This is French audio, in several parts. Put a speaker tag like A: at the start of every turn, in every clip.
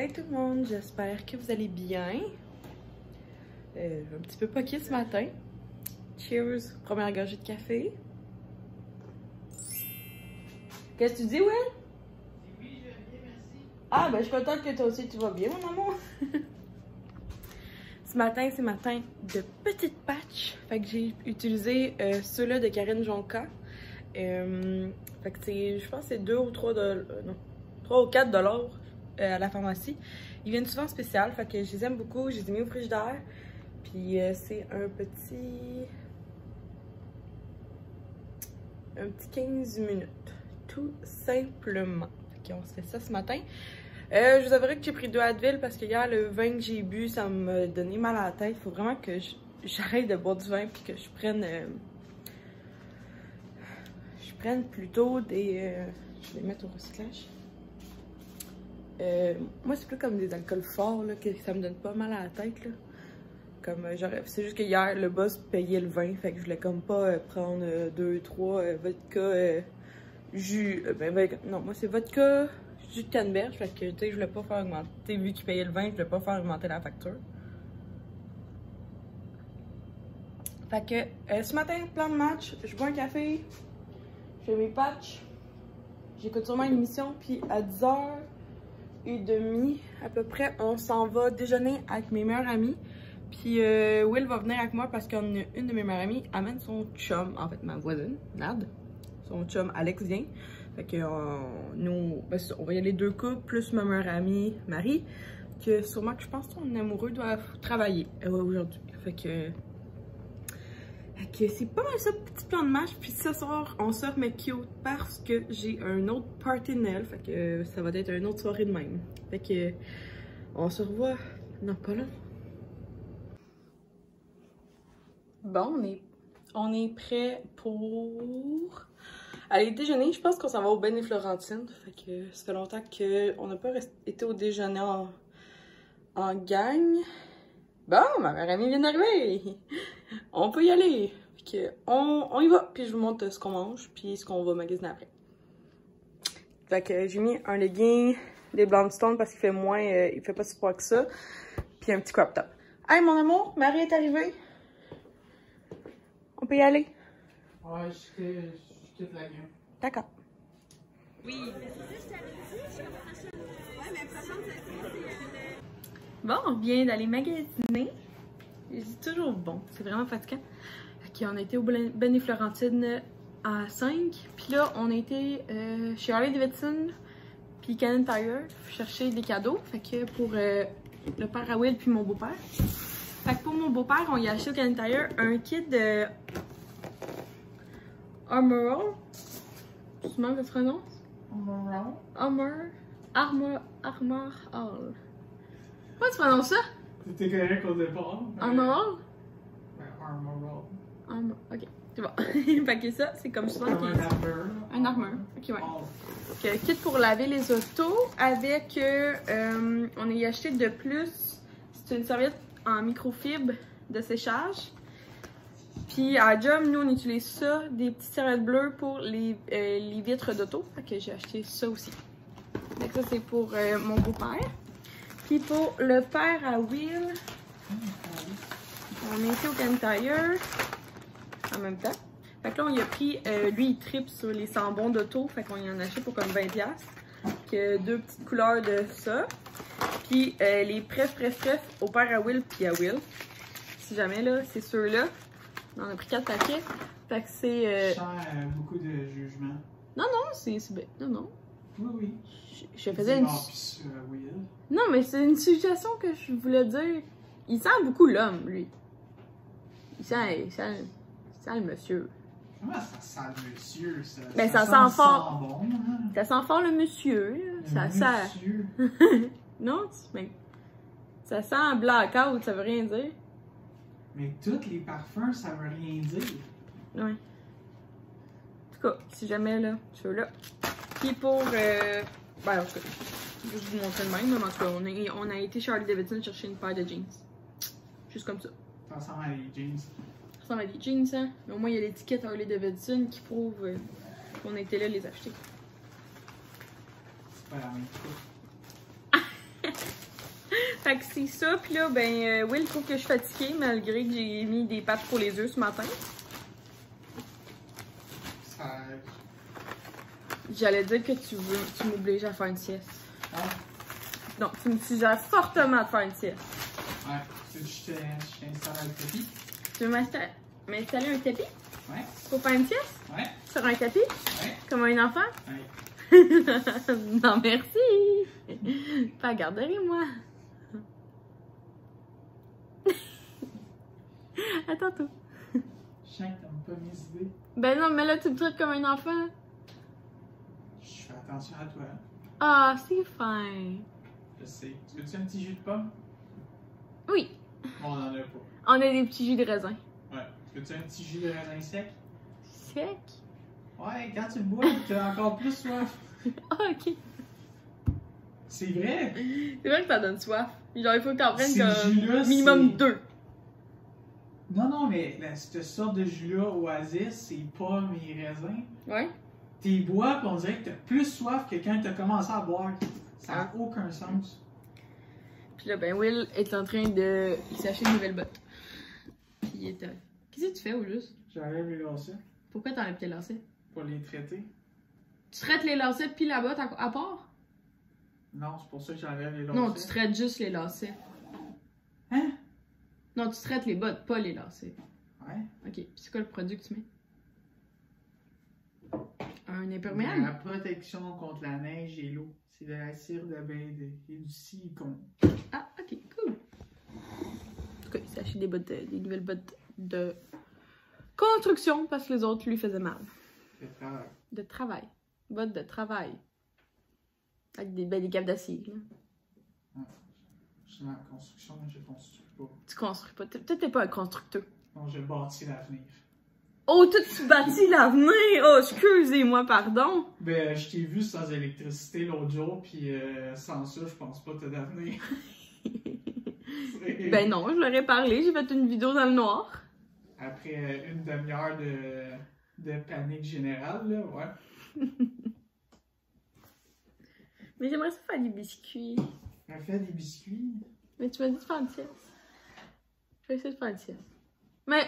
A: tout le monde, j'espère que vous allez bien. Un petit peu poqué ce matin. Cheers, première gorgée de café. Qu'est-ce que tu dis, Will?
B: Oui, je vais bien, merci.
A: Ah, ben je suis contente que toi aussi tu vas bien, mon amour. Ce matin, c'est matin de petite patch. Fait que j'ai utilisé ceux-là de Karine Jonca. Fait que c'est, je pense que c'est 2 ou 3 $, non, 3 ou 4 $ à la pharmacie. Ils viennent souvent en spécial, fait que je les aime beaucoup, je les ai mis au frigidaire. Puis c'est un petit 15 minutes, tout simplement. Fait qu'on se fait ça ce matin. Je vous avouerai que j'ai pris 2 Advil parce que hier, le vin que j'ai bu, ça m'a donné mal à la tête. Il faut vraiment que j'arrête de boire du vin puis que je prenne plutôt des... je vais les mettre au recyclage. Moi, c'est plus comme des alcools forts, là, que ça me donne pas mal à la tête, là. Comme, c'est juste que hier, le boss payait le vin, fait que je voulais comme pas prendre 2, 3 vodka, jus... non, moi, c'est vodka, jus de canneberge, fait que, tu sais, je voulais pas faire augmenter, vu qu'il payait le vin, je voulais pas faire augmenter la facture. Fait que, ce matin, plan de match, je bois un café, je fais mes patchs, j'écoute sûrement une émission, puis à 10h30 à peu près, on s'en va déjeuner avec mes meilleurs amis. Puis Will va venir avec moi parce qu'une de mes meilleures amies amène son chum, en fait ma voisine, Nad. Son chum Alex vient. Fait que nous, ben, on va y aller 2 couples, plus ma meilleure amie Marie. Que sûrement que je pense que son amoureux doit travailler aujourd'hui. Fait que c'est pas mal ça, petit plan de match. Puis ce soir, on se remet cute parce que j'ai un autre party de Noël. Fait que ça va être une autre soirée de même. Fait que on se revoit dans pas long. Bon, on est prêt pour aller déjeuner. Je pense qu'on s'en va au Ben et Florentine. Fait que ça fait longtemps qu'on n'a pas été au déjeuner en gang. Bon, ma meilleure amie vient d'arriver. On peut y aller. Fait que on y va. Puis je vous montre ce qu'on mange, puis ce qu'on va magasiner après. Fait que j'ai mis un legging, des Blondstone parce qu'il fait moins, il fait pas si froid que ça. Puis un petit crop top. Hey mon amour, Marie est arrivée. On peut y aller?
B: Ouais, je quitte la game.
A: D'accord. Oui. Bon, on vient d'aller magasiner. C'est toujours bon. C'est vraiment fatigant. Ok, on a été au Ben et Florentine à 5. Puis là, on a été chez Harley Davidson puis Cannon Tire chercher des cadeaux. Fait que pour le père à Will puis mon beau-père. Fait que pour mon beau-père, on y a acheté au Cannon Tire un kit de Armor All. Tu manques que ça se prononce? Armor All. Comment tu prononces ça?
B: C'était correct au départ.
A: Armor All?
B: Ouais, Armor All.
A: Ok, c'est bon. Fait que ça, c'est comme souvent
B: un armor.
A: Un armor. Ok, ouais. Kit pour laver les autos avec. On y a acheté de plus. C'est une serviette en microfibre de séchage. Puis à job, nous on utilise ça, des petites serviettes bleues pour les vitres d'auto. Fait que j'ai acheté ça aussi. Donc ça c'est pour mon beau-père. Puis pour le père à Will, on a été au Cannon Tire en même temps. Fait que là on y a pris, lui il tripe sur les sambons d'auto. Fait qu'on y en a acheté pour comme 20$. Que 2 petites couleurs de ça. Puis les pref au père à Will puis à Will. Si jamais là, c'est ceux-là. On a pris 4 paquets. Fait que c'est.
B: Je sens beaucoup de jugement.
A: Non, non, c'est bien. Non, non.
B: Oui, oui.
A: Je faisais une. Non, mais c'est une suggestion que je voulais dire. Il sent beaucoup l'homme, lui. Il sent le monsieur.
B: Comment ça sent le monsieur, ça?
A: Ben, ça sent fort. Bon, hein? Ça sent fort le monsieur, là.
B: Le
A: ça
B: monsieur.
A: Non, mais. Ça sent blackout, ça veut rien dire.
B: Mais tous les parfums, ça veut rien dire.
A: Ouais. En tout cas, si jamais, là, ceux-là. Puis pour. Ben, en tout cas, je vais vous montrer le même, mais en tout cas, on a été chez Harley Davidson chercher une paire de jeans. Juste comme ça.
B: Ça ressemble à des jeans.
A: Ça ressemble à des jeans, hein. Mais au moins, il y a l'étiquette Harley Davidson qui prouve qu'on était là les acheter.
B: C'est pas la même chose.
A: Fait que c'est ça, puis là, ben, Will trouve que je suis fatiguée, malgré que j'ai mis des pâtes pour les œufs ce matin.
B: Ça...
A: J'allais dire que tu m'obliges à faire une sieste.
B: Ah.
A: Non, tu me suggères fortement de faire une sieste.
B: Ouais, tu veux que je t'installe un tapis?
A: Tu veux m'installer un tapis?
B: Ouais.
A: Pour faire une sieste?
B: Ouais.
A: Sur un tapis?
B: Ouais.
A: Comme un enfant?
B: Ouais.
A: Non, merci! Pas garderie, moi! Attends tout.
B: Je sens que t'aimes pas mes idées.
A: Ben non, mais là, tu me traites comme un enfant.
B: Je fais attention à toi.
A: Ah, c'est fin.
B: Je sais. Tu veux-tu un petit jus de pomme?
A: Oui,
B: Bon, on en a pas.
A: on a des petits jus de raisin.
B: Ouais. Veux-tu un petit jus de raisin sec?
A: Sec?
B: Ouais, quand tu le bois, t'as encore plus soif.
A: Ah, ok.
B: C'est vrai?
A: C'est vrai que ça donne soif. Genre, il faut que t'en prennes
B: Ces
A: comme
B: jus-là,
A: minimum
B: c'est-
A: 2.
B: Non, mais cette sorte de jus-là, Oasis, c'est pommes et raisins.
A: Ouais?
B: T'es bois, pis on dirait que t'as plus soif que quand t'as commencé à boire. Ça n'a aucun sens.
A: Puis là, ben, Will est en train de s'acheter une nouvelle botte. Puis il est. Qu'est-ce que tu fais au juste?
B: J'enlève les lacets
A: Pourquoi t'enlèves tes lacets?
B: pour les traiter.
A: Tu traites les lacets puis la botte à part?
B: Non, c'est pour ça que j'enlève les lacets.
A: Non, tu traites juste les lacets.
B: Hein?
A: Non, tu traites les bottes, pas les lacets.
B: Ouais.
A: Ok, puis c'est quoi le produit que tu mets? Un
B: La
A: imperméable?
B: protection contre la neige et l'eau. C'est de la cire d'abeille et du silicone.
A: Ah, ok, cool. En tout cas, il s'est acheté des nouvelles bottes de construction parce que les autres lui faisaient mal.
B: Le travail.
A: De travail. Bottes de travail. Avec des câbles d'acier, là.
B: Je suis dans la construction, mais je construis pas.
A: Tu construis pas. Peut-être t'es pas un constructeur.
B: Non, je bâtis l'avenir.
A: Oh, toi, tu bâtis l'avenir! Oh, excusez-moi, pardon!
B: Ben, je t'ai vu sans électricité l'autre jour, puis sans ça, je pense pas que t'as d'avenir.
A: Ben non, je leur ai parlé, j'ai fait une vidéo dans le noir.
B: Après une demi-heure de panique générale, là, ouais.
A: Mais j'aimerais ça faire des biscuits.
B: On fait des biscuits.
A: Mais tu m'as dit de faire une sieste. Je vais essayer de faire une sieste. Mais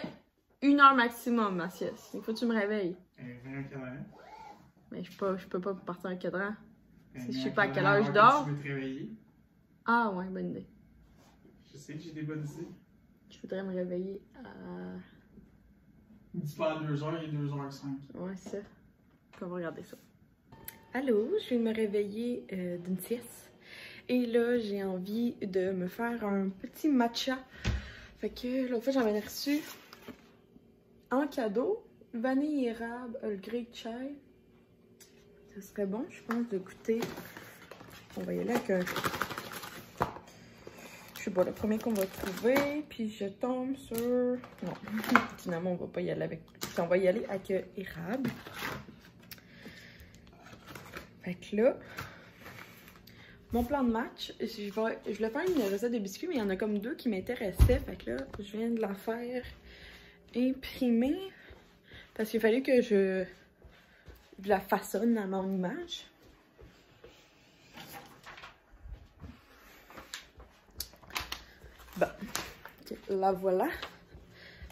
A: 1 heure maximum, ma sieste. Il faut que tu me réveilles.
B: Un cadran.
A: Mais je peux pas partir un cadran.
B: Ben,
A: Si je
B: un
A: sais pas à quelle
B: cadran
A: heure je
B: que
A: dors.
B: Tu veux te réveiller.
A: Ah ouais, bonne idée.
B: Je sais que j'ai des bonnes idées.
A: Je voudrais me réveiller à...
B: Dis pas à 2h, il est 2h05.
A: Ouais, c'est ça. On va regarder ça. Allô, je viens de me réveiller d'une sieste. Et là, j'ai envie de me faire un petit matcha. Fait que l'autre fois, j'en avais reçu en cadeau. Vanille érable, Earl Grey chai. Ça serait bon, je pense, de goûter. On va y aller avec un... Je sais pas, le premier qu'on va trouver. Puis je tombe sur... Non, finalement, on va pas y aller avec... On va y aller avec érable. Fait que là, mon plan de match, je voulais faire une recette de biscuits, mais il y en a comme 2 qui m'intéressaient. Fait que là, je viens de la faire imprimer. Parce qu'il fallait que je la façonne à mon image. Bon, okay, la voilà.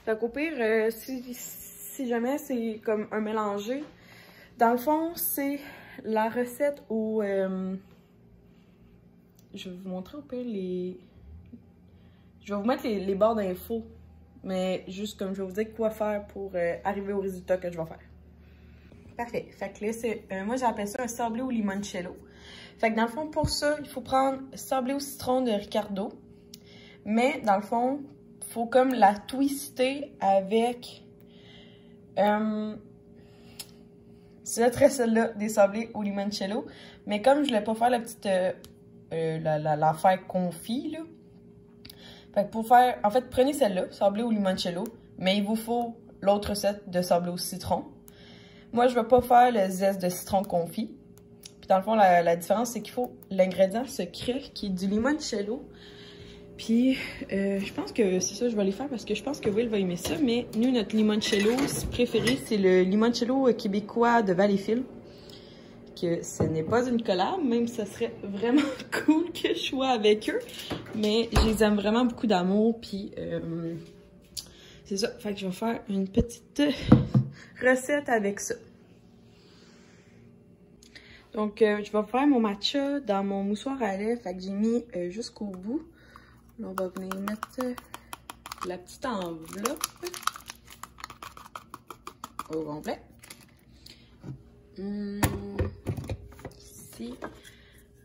A: Fait qu'au pire, si jamais c'est comme un mélangé, dans le fond, c'est la recette où... je vais vous montrer au pire les... Je vais vous mettre les barres d'infos, mais juste comme je vais vous dire quoi faire pour arriver au résultat que je vais faire. Parfait. Fait que là, c'est... moi, j'appelle ça un sablé au limoncello. Fait que dans le fond, pour ça, il faut prendre sablé au citron de Ricardo. Mais dans le fond, il faut comme la twister avec... c'est celle-là, des sablés au limoncello. Mais comme je voulais pas faire la petite... l'affaire confit, là. Fait que pour faire... En fait, prenez celle-là, sablé au limoncello. Mais il vous faut l'autre recette de sablé au citron. Moi, je vais pas faire le zeste de citron confit. Puis dans le fond, la différence, c'est qu'il faut l'ingrédient secret qui est du limoncello. Puis, je pense que c'est ça, je vais les faire parce que je pense que Will va aimer ça. Mais nous, notre limoncello préféré, c'est le limoncello québécois de Valleyfield. Que ce n'est pas une collab, même si ça serait vraiment cool que je sois avec eux. Mais je les aime vraiment beaucoup d'amour, puis c'est ça. Fait que je vais faire une petite recette avec ça. Donc, je vais faire mon matcha dans mon moussoir à lait. Fait que j'ai mis jusqu'au bout. Là, on va venir mettre la petite enveloppe au complet. Ici,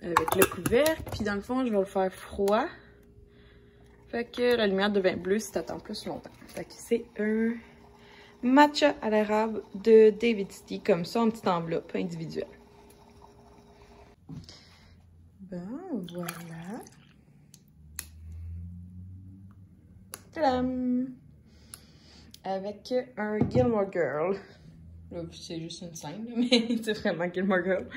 A: avec le couvercle. Puis dans le fond, je vais le faire froid. Fait que la lumière devient bleue si t'attends plus longtemps. Fait que c'est un matcha à l'érable de David's Tea, comme ça, en petite enveloppe individuelle. Bon, voilà. Tadam! Avec un Gilmore Girl. Là, c'est juste une scène, là, mais c'est vraiment Gilmore Girl.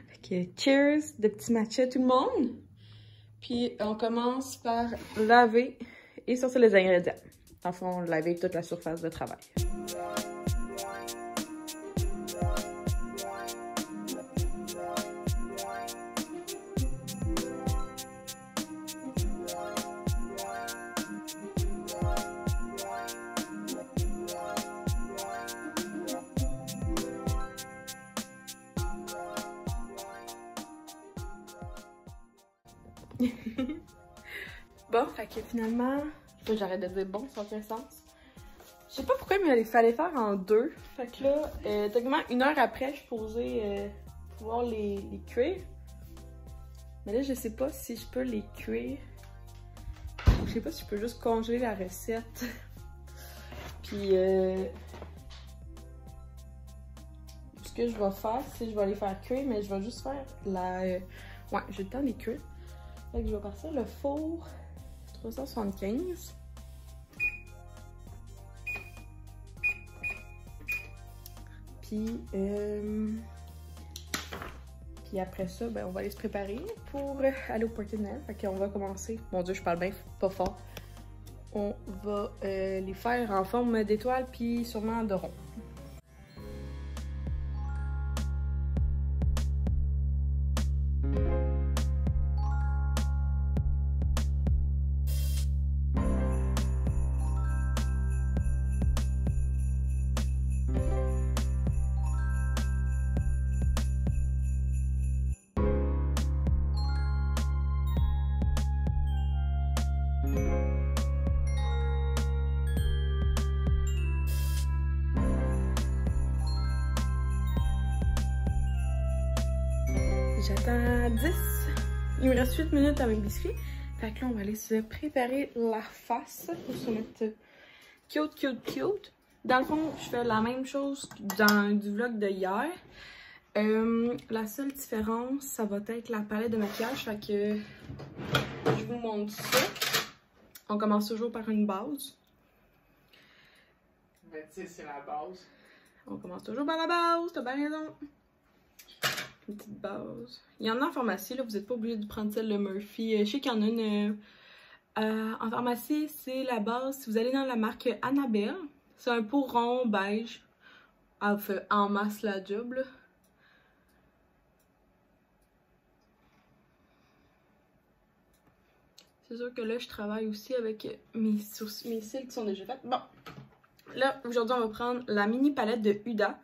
A: Fait que cheers de petit matcha tout le monde. Puis on commence par laver et sortir les ingrédients. Dans le fond, laver toute la surface de travail. Bon, fait que finalement, j'arrête de dire bon, ça n'a aucun sens. Je sais pas pourquoi, mais il fallait faire en deux. Fait que là, techniquement, 1 heure après, je suis posée pouvoir les cuire. Mais là, je sais pas si je peux les cuire. Je sais pas si je peux juste congeler la recette. Puis, ce que je vais faire, c'est que je vais les faire cuire, mais je vais juste faire la... ouais, j'ai le temps de les cuire. Fait que je vais partir le four 375. Puis après ça, ben, on va aller se préparer pour aller au party de Noël. Fait qu'on va commencer. Mon Dieu, je parle bien pas fort. On va les faire en forme d'étoile, puis sûrement de rond. J'attends 10. Il me reste 8 minutes à mes biscuits. Fait que là, on va aller se préparer la face pour se mettre cute, cute, cute. Dans le fond, je fais la même chose dans du vlog de hier. La seule différence, ça va être la palette de maquillage. Fait que je vous montre ça. On commence toujours par une base.
B: Ben, tu sais, c'est la base.
A: On commence toujours par la base, t'as bien raison. Une petite base. Il y en a en pharmacie, là, vous n'êtes pas obligé de prendre celle de Murphy. Je sais qu'il y en a une en pharmacie, c'est la base. Si vous allez dans la marque Annabelle, c'est un pot rond beige. Elle fait en masse la job, là. C'est sûr que là, je travaille aussi avec mes cils qui sont déjà faits. Bon, là, aujourd'hui, on va prendre la mini palette de Huda,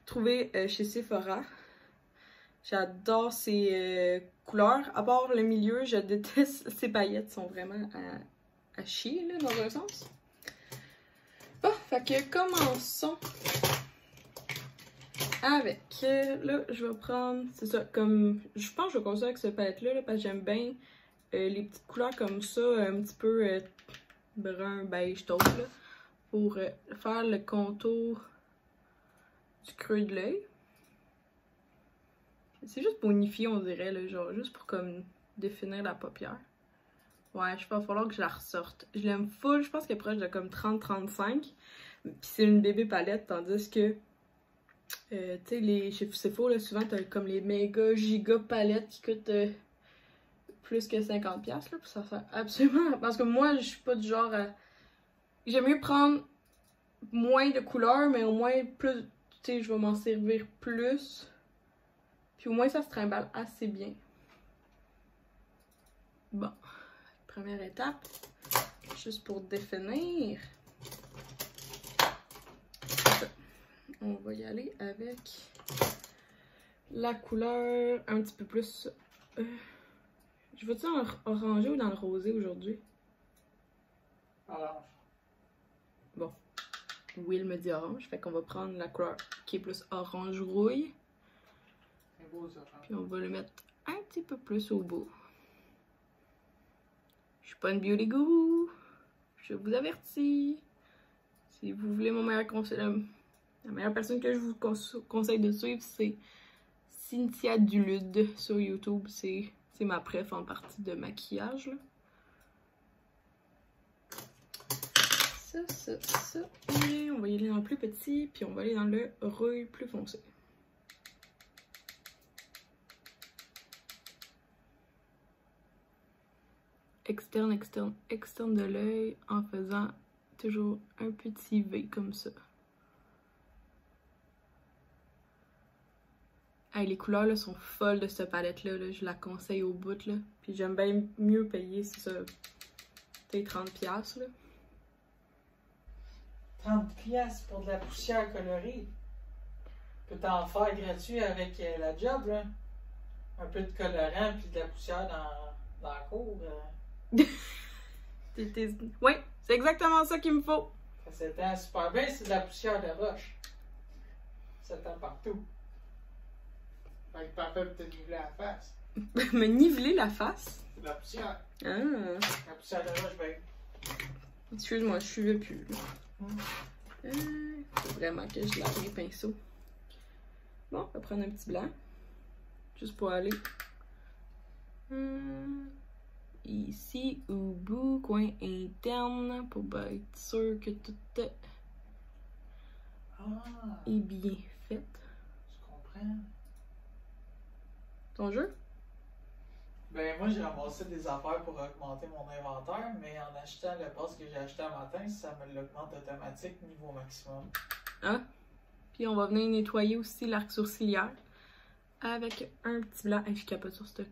A: trouvée chez Sephora. J'adore ces couleurs. À part le milieu, je déteste ces paillettes. Elles sont vraiment à chier, là, dans un sens. Bon, fait que commençons avec... là, je vais prendre... C'est ça, comme... Je pense que je vais continuer avec cette palette-là, là, parce que j'aime bien les petites couleurs comme ça, un petit peu brun, beige, taupe, là, pour faire le contour du creux de l'œil. C'est juste bonifié, on dirait, là, genre, juste pour comme définir la paupière. Ouais, je pense qu'il va falloir que je la ressorte. Je l'aime full, je pense qu'elle est proche de comme 30-35. Puis c'est une bébé palette, tandis que, tu sais, chez Sephora, là, souvent, t'as comme les méga giga palettes qui coûtent plus que 50$, là, puis ça sert absolument... Parce que moi, je suis pas du genre à... J'aime mieux prendre moins de couleurs, mais au moins plus... Tu sais, je vais m'en servir plus... Puis au moins, ça se trimballe assez bien. Bon. première étape, juste pour définir. On va y aller avec la couleur un petit peu plus... je veux dire orangé ou dans le rosé aujourd'hui?
B: Orange.
A: Bon, Will me dit orange, fait qu'on va prendre la couleur qui est plus orange rouille.
B: C'est beau ça.
A: Puis on va le mettre un petit peu plus au bout. Je suis pas une beauty guru, je vous avertis. Si vous voulez mon meilleur conseil, la meilleure personne que je vous conseille de suivre, c'est Cynthia Dulude sur YouTube. C'est ma préf en partie de maquillage, là. Ça. Et on va y aller dans le plus petit, puis on va aller dans le rouille plus foncé. Externe de l'œil en faisant toujours un petit V comme ça. Hey, les couleurs là, sont folles de cette palette-là. Là. Je la conseille au bout. Là. Puis j'aime bien mieux payer, c'est ça, peut-être 30$. Là.
B: 30$ pour de la poussière colorée. Tu peux t'en faire gratuit avec la job, là. Un peu de colorant puis de la poussière dans la cour.
A: Oui, c'est exactement ça qu'il me faut.
B: Ça s'étend super bien, c'est de la poussière de roche. Ça s'étend partout. Fait que parfait pour te niveler la face.
A: Me niveler la face?
B: C'est de la poussière.
A: Ah.
B: La poussière de roche, ben.
A: Excuse-moi, je suivais plus. Faut vraiment que je lave mes pinceaux. Bon, on va prendre un petit blanc. Juste pour aller. Ici, au bout, coin interne, pour être sûr que tout est bien fait.
B: Je comprends.
A: Ton jeu?
B: Ben, moi, j'ai ramassé des affaires pour augmenter mon inventaire, mais en achetant le pass que j'ai acheté un matin, ça me l'augmente automatique niveau maximum.
A: Ah! Puis on va venir nettoyer aussi l'arc sourcilière avec un petit blanc. Hey, je capote sur cette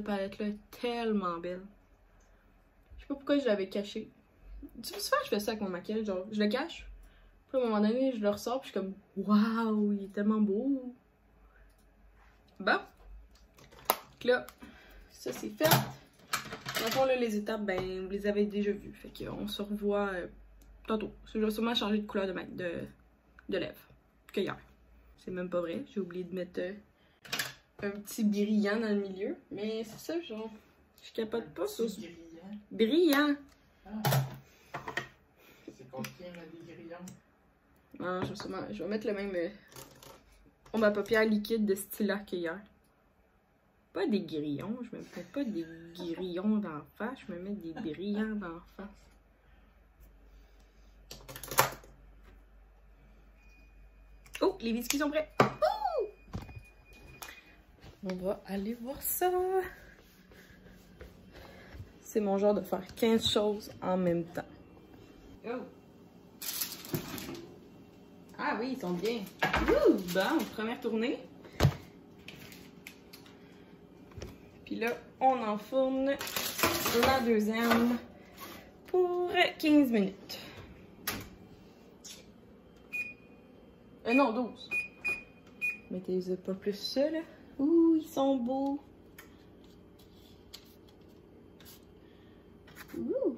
A: palette-là, tellement belle. Je sais pas pourquoi je l'avais caché. Tu sais, souvent je fais ça avec mon maquillage, genre je le cache, puis à un moment donné je le ressors, puis je suis comme waouh, il est tellement beau. Bon, donc là, ça c'est fait. Dans le fond, là, les étapes, ben vous les avez déjà vues, fait qu'on se revoit tantôt. Je vais sûrement changer de couleur de lèvres que hier. C'est même pas vrai, j'ai oublié de mettre un petit brillant dans le milieu, mais c'est ça, genre, je capote pas sur ce
B: brillant.
A: Brillant!
B: C'est compliqué, mais des grillons.
A: Non, je vais mettre le même fond à paupières liquide de Stila qu'hier. Pas des grillons, je me mets pas des grillons d'en face, je me mets des brillants d'en face. Oh, les biscuits sont prêts! On va aller voir ça. C'est mon genre de faire 15 choses en même temps. Oh! Ah oui, ils sont bien. Ouh! Bon, première tournée. Puis là, on enfourne la deuxième pour 15 minutes. Non, 12. Mettez-les pas plus ça, là. Ouh, ils sont beaux. Ouh.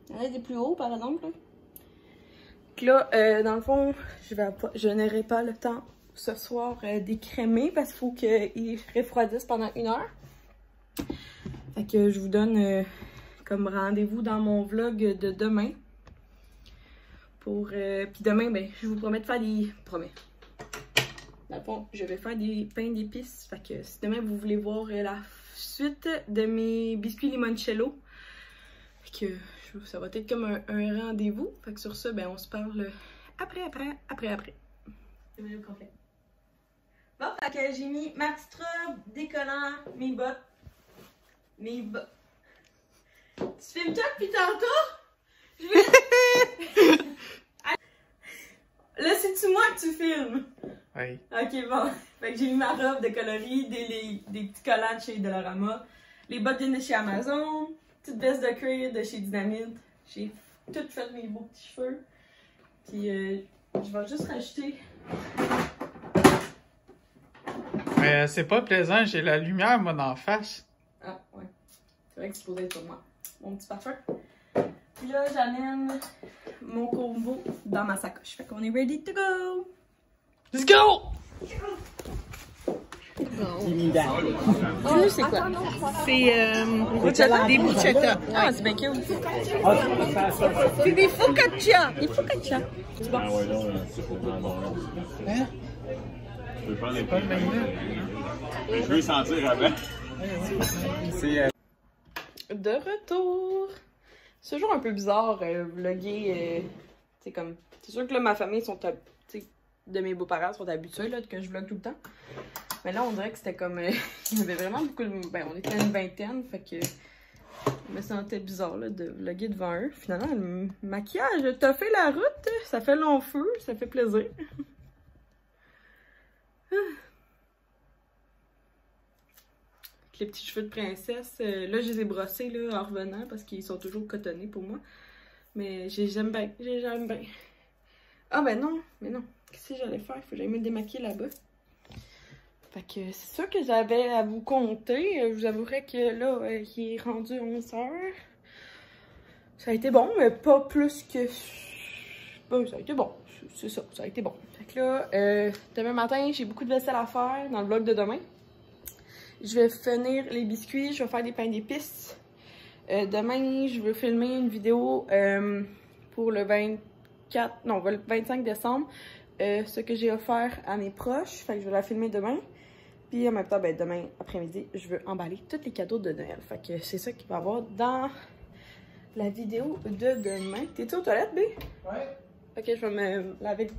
A: Il y en a des plus hauts, par exemple. Donc là, dans le fond, je n'aurai pas le temps ce soir d'écrémer parce qu'il faut qu'ils refroidissent pendant 1 heure. Fait que je vous donne comme rendez-vous dans mon vlog de demain. Puis demain, ben, je vous promets de faire des... Dans le fond, je vais faire des pains d'épices. Fait que si demain vous voulez voir la suite de mes biscuits limoncello, fait que ça va être comme un rendez-vous. Fait que sur ça, ben on se parle après. C'est mieux complet. Bon, fait que j'ai mis ma petite robe, décollant, mes bottes. Tu filmes toi depuis tantôt? Là, c'est-tu moi que tu filmes?
B: Oui.
A: Ok, bon. Fait que j'ai mis ma robe de coloris, des petits collants de chez Dollarama. Les bottes de chez Amazon. petite veste de cuir de chez Dynamite. J'ai tout fait mes beaux petits cheveux. Puis je vais juste rajouter.
B: Mais c'est pas plaisant, j'ai la lumière, moi, d'en face.
A: Ah, ouais. C'est vrai que c'est supposé être pour moi. Mon petit parfum. Puis là, j'amène mon combo dans ma sacoche. Fait qu'on est ready to go!
B: Let's go!
A: C'est quoi? C'est des bruschetta. Ah, c'est bien cute. C'est des focaccia. Des focaccia.
B: Hein?
C: Je peux prendre les pas de je veux sentir avant.
A: De retour. C'est toujours un peu bizarre, vlogger. C'est comme. C'est sûr que là, ma famille sont. De mes beaux-parents sont habitués là, que je vlog tout le temps. Mais là, on dirait que c'était comme. Il y avait vraiment beaucoup de. Ben, on était une vingtaine, fait que. Je me sentais bizarre là, de vlogger devant eux. Finalement, le maquillage, t'as fait la route, ça fait long feu, ça fait plaisir. Avec les petits cheveux de princesse, là, je les ai brossés là, en revenant parce qu'ils sont toujours cotonnés pour moi. Mais j'aime bien, j'aime bien. Ah, ben non, mais non. Qu'est-ce que j'allais faire? Il faut que j'aille me démaquiller là-bas. Fait que c'est ça que j'avais à vous conter. Je vous avouerai que là, il est rendu 11h. Ça a été bon, mais pas plus que... Ben, ça a été bon. C'est ça, ça a été bon. Fait que là, demain matin, j'ai beaucoup de vaisselle à faire dans le vlog de demain. Je vais finir les biscuits, je vais faire des pains d'épices. Demain, je veux filmer une vidéo pour le 25 décembre. Ce que j'ai offert à mes proches. Fait que je vais la filmer demain. Puis en même temps, ben, demain après-midi, je veux emballer tous les cadeaux de Noël. Fait que c'est ça qu'il va y avoir dans la vidéo de demain. T'es-tu aux toilettes, B?
B: Ouais.
A: Ok, je vais me laver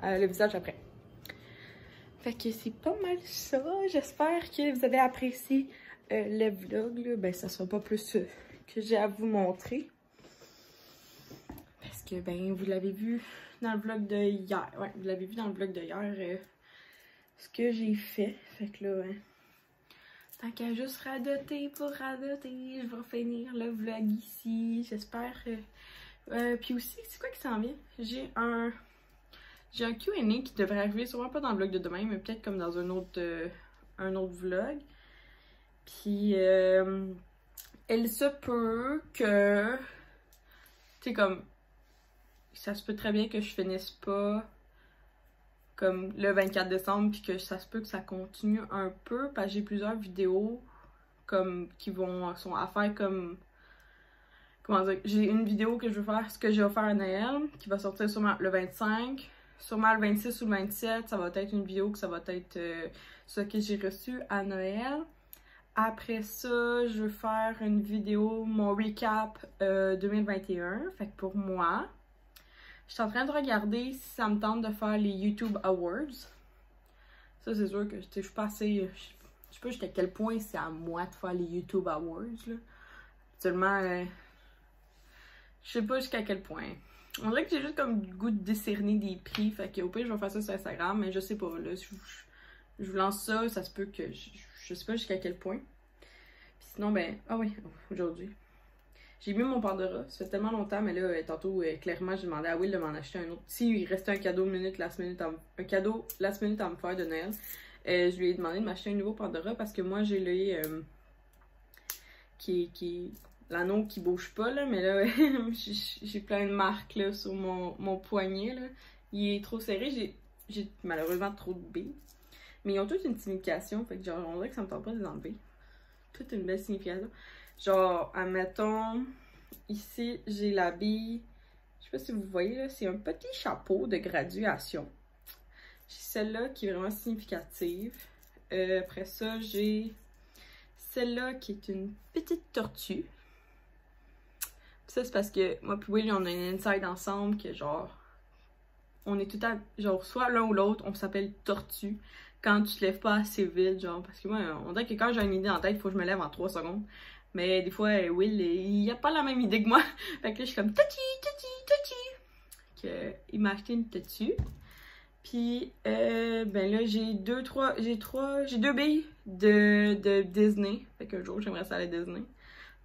A: le visage après. Fait que c'est pas mal ça. J'espère que vous avez apprécié le vlog. Là. Ben, ça sera pas plus que j'ai à vous montrer. Parce que, ben, vous l'avez vu dans le vlog de hier. Ouais, vous l'avez vu dans le vlog de hier. Ce que j'ai fait. Fait que là, hein, tant qu'à juste radoter pour radoter, je vais finir le vlog ici. J'espère. Puis aussi, c'est quoi qui s'en vient? J'ai un Q&A qui devrait arriver, sûrement pas dans le vlog de demain, mais peut-être comme dans un autre vlog. Puis, elle se peut que, tu sais, comme, ça se peut très bien que je finisse pas comme le 24 décembre, puis que ça se peut que ça continue un peu, parce que j'ai plusieurs vidéos comme qui sont à faire comme... Comment dire? J'ai une vidéo que je veux faire, ce que j'ai offert à Noël, qui va sortir sûrement le 25. Sûrement le 26 ou le 27, ça va être une vidéo que ça va être ce que j'ai reçu à Noël. Après ça, je veux faire une vidéo, mon recap 2021. Fait que pour moi, je suis en train de regarder si ça me tente de faire les YouTube Awards. Ça, c'est sûr que je suis pas assez... Je sais pas jusqu'à quel point c'est à moi de faire les YouTube Awards, là. Actuellement, je sais pas jusqu'à quel point. On dirait que j'ai juste comme le goût de décerner des prix. Fait que au pire, je vais faire ça sur Instagram, mais je sais pas. Là, si je vous lance ça, ça se peut que je sais pas jusqu'à quel point. Puis sinon, ben, ah oui, aujourd'hui. J'ai mis mon Pandora, ça fait tellement longtemps, mais là, tantôt, clairement, j'ai demandé à Will de m'en acheter un autre. Si il restait un cadeau last minute à me faire de Noël, je lui ai demandé de m'acheter un nouveau Pandora parce que moi, j'ai l'œil l'anneau qui bouge pas, là, mais là, j'ai plein de marques là, sur mon poignet. Là. Il est trop serré, j'ai malheureusement trop de billes. Mais ils ont toutes une signification, fait que genre, on dirait que ça me tente pas de les enlever. Toute une belle signification. Genre, admettons, ici, j'ai la bille, je sais pas si vous voyez, là, c'est un petit chapeau de graduation. J'ai celle-là qui est vraiment significative. Après ça, j'ai celle-là qui est une petite tortue. Ça, c'est parce que moi puis Will, on a une inside ensemble que genre, on est tout le temps, genre, soit l'un ou l'autre, on s'appelle tortue quand tu te lèves pas assez vite, genre, parce que moi, on dirait que quand j'ai une idée en tête, il faut que je me lève en 3 secondes. Mais des fois, Will, il a pas la même idée que moi. Fait que là, je suis comme Tati. Il m'a acheté une tortue. Puis, ben là, j'ai deux billes de Disney. Fait qu'un jour, j'aimerais ça aller à Disney.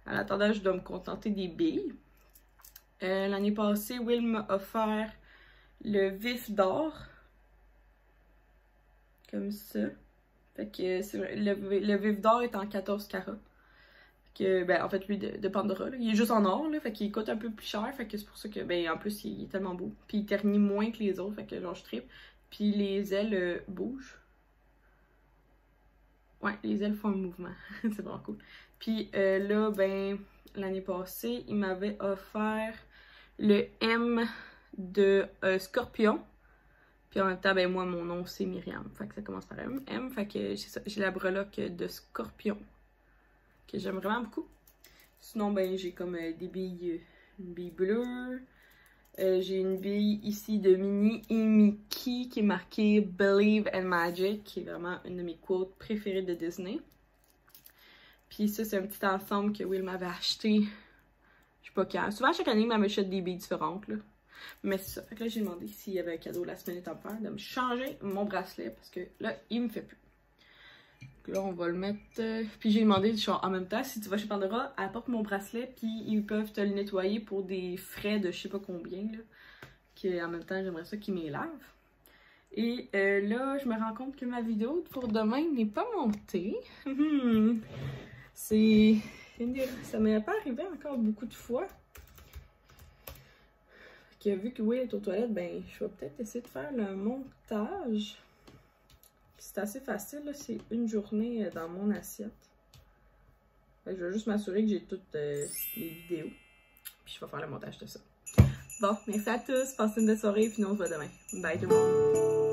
A: En attendant, je dois me contenter des billes. L'année passée, Will m'a offert le vif d'or. Comme ça. Fait que le vif d'or est en 14 carats. Que, ben, en fait, lui de Pandora, là, il est juste en or, là, fait qu'il coûte un peu plus cher. Fait que c'est pour ça que, ben, en plus, il est tellement beau. Puis il ternit moins que les autres, fait que genre, je tripe. Puis les ailes bougent. Ouais, les ailes font un mouvement. C'est vraiment cool. Puis là, ben, l'année passée, il m'avait offert le M de Scorpion. Puis en même temps, ben moi, mon nom, c'est Myriam. Fait que ça commence par M. Fait que j'ai la breloque de Scorpion. Que j'aime vraiment beaucoup. Sinon, ben, j'ai comme des billes, une bille bleue. J'ai une bille ici de Minnie et Mickey qui est marquée Believe and Magic, qui est vraiment une de mes quotes préférées de Disney. Puis ça, c'est un petit ensemble que Will m'avait acheté. Je sais pas quand. Souvent, chaque année, il m'achète des billes différentes, là. Mais c'est ça. Fait que là, j'ai demandé s'il y avait un cadeau la semaine à me faire, de me changer mon bracelet, parce que là, il me fait plus. Donc là, on va le mettre... Puis j'ai demandé, genre, en même temps, si tu vas chez Pandora, apporte mon bracelet, puis ils peuvent te le nettoyer pour des frais de je sais pas combien, là. Que, en même temps, j'aimerais ça qu'ils me les lavent. Et là, je me rends compte que ma vidéo pour demain n'est pas montée. C'est... Ça m'est pas arrivé encore beaucoup de fois. Que vu que Will est aux toilettes, ben, je vais peut-être essayer de faire le montage. C'est assez facile, c'est une journée dans mon assiette. Fait que je vais juste m'assurer que j'ai toutes les vidéos. Puis je vais faire le montage de ça. Bon, merci à tous, passez une belle soirée, puis nous on se voit demain. Bye tout le monde!